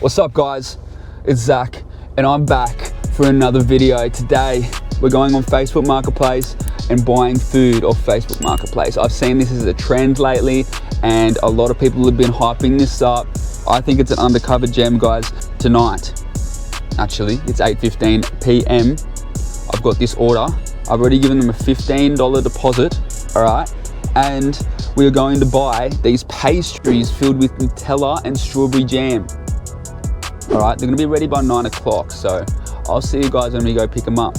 What's up guys, it's Zach and I'm back for another video. Today we're going on Facebook Marketplace and buying food off Facebook Marketplace. I've seen this as a trend lately and a lot of people have been hyping this up. I think it's an undercover gem guys. Tonight, actually it's 8:15 p.m. I've got this order. I've already given them a $15 deposit, all right? And we are going to buy these pastries filled with Nutella and strawberry jam. All right, they're gonna be ready by 9 o'clock, so I'll see you guys when we go pick them up.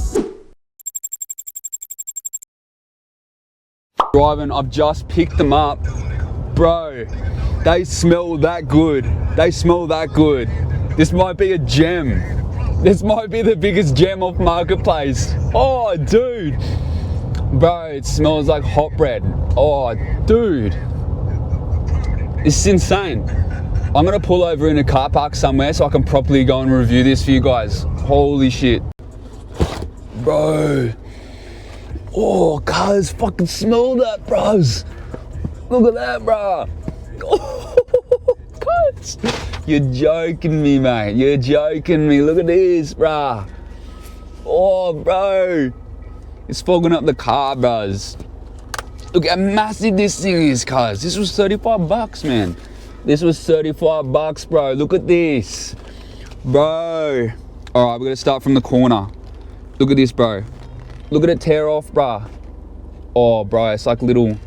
Driving, I've just picked them up. Bro, they smell that good. They smell that good. This might be a gem. This might be the biggest gem off Marketplace. Oh, dude. Bro, it smells like hot bread. Oh, dude. This is insane. I'm gonna pull over in a car park somewhere so I can properly go and review this for you guys. Holy shit. Bro. Oh, cuz, fucking smell that, bros. Look at that, bro. Oh, cuz. You're joking me, mate. You're joking me. Look at this, bro. Oh, bro. It's fogging up the car, bros. Look how massive this thing is, cuz. This was 35 bucks, man. This was 35 bucks, bro. Look at this. Bro. All right, we're gonna start from the corner. Look at this, bro. Look at it tear off, bro. Oh, bro, it's like little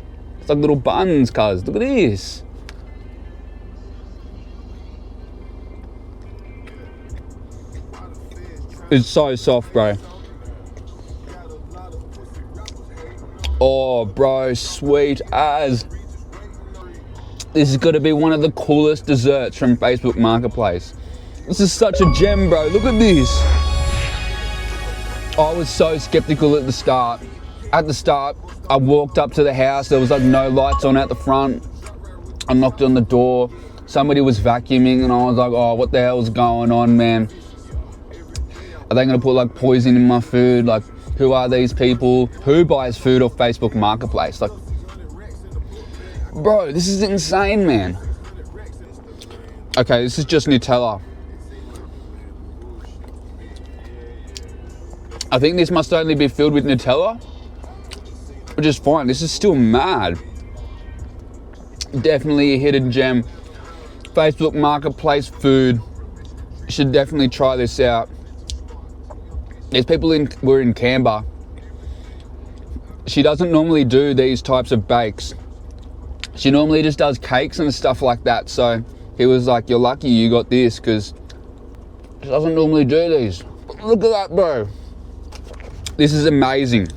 buns, cuz. Look at this. It's so soft, bro. Oh, bro, sweet as. This is gonna be one of the coolest desserts from Facebook Marketplace. This is such a gem, bro. Look at this. I was so skeptical at the start. At the start, I walked up to the house. There was like no lights on at the front. I knocked on the door. Somebody was vacuuming and I was like, oh, what the hell's going on, man? Are they gonna put like poison in my food? Like, who are these people? Who buys food off Facebook Marketplace? Like, bro, this is insane, man. Okay, this is just Nutella. I think this must only be filled with Nutella, which is fine. This is still mad. Definitely a hidden gem. Facebook Marketplace food. You should definitely try this out. There's people we're in Canberra. She doesn't normally do these types of bakes. She normally just does cakes and stuff like that. So he was like, you're lucky you got this because she doesn't normally do these. But look at that, bro. This is amazing.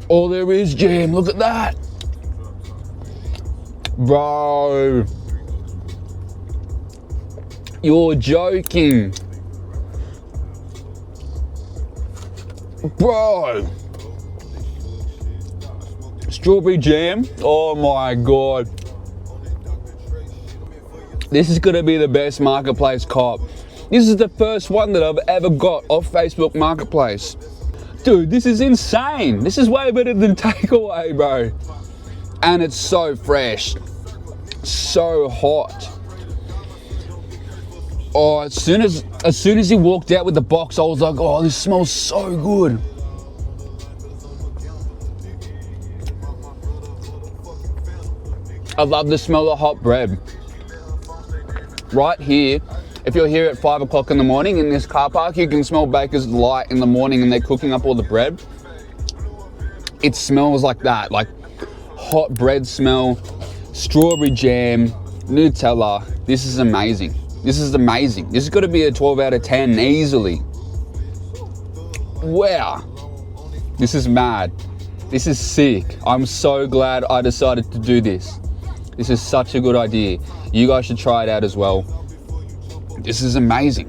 Oh, there is jam. Look at that. Bro. You're joking. Bro. Strawberry jam. Oh my God. This is gonna be the best Marketplace cop. This is the first one that I've ever got off Facebook Marketplace. Dude, this is insane. This is way better than takeaway, bro. And it's so fresh. So hot. Oh, as soon as he walked out with the box, I was like, oh, this smells so good. I love the smell of hot bread. Right here, if you're here at 5 o'clock in the morning in this car park, you can smell Baker's Delight in the morning and they're cooking up all the bread. It smells like that, like hot bread smell, strawberry jam, Nutella. This is amazing. This is amazing. This is gonna be a 12 out of 10 easily. Wow. This is mad. This is sick. I'm so glad I decided to do this. This is such a good idea. You guys should try it out as well. This is amazing.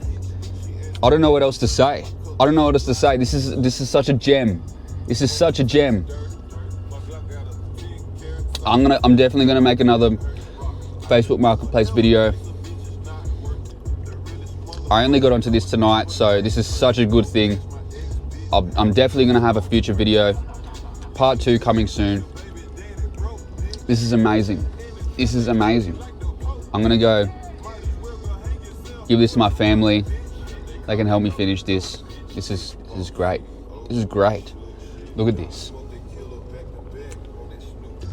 I don't know what else to say. I don't know what else to say. This is such a gem. This is such a gem. I'm definitely gonna make another Facebook Marketplace video. I only got onto this tonight, so this is such a good thing. I'm definitely gonna have a future video. Part 2 coming soon. This is amazing. This is amazing. I'm gonna go Give this to my family. They can help me finish this. This is great. This is great. Look at this.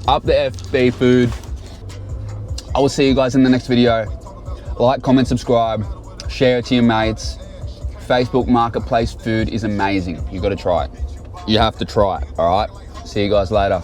Up the FB food. I will see you guys in the next video. Like, comment, subscribe, share it to your mates. Facebook Marketplace food is amazing. You got to try it. You have to try it, all right? See you guys later.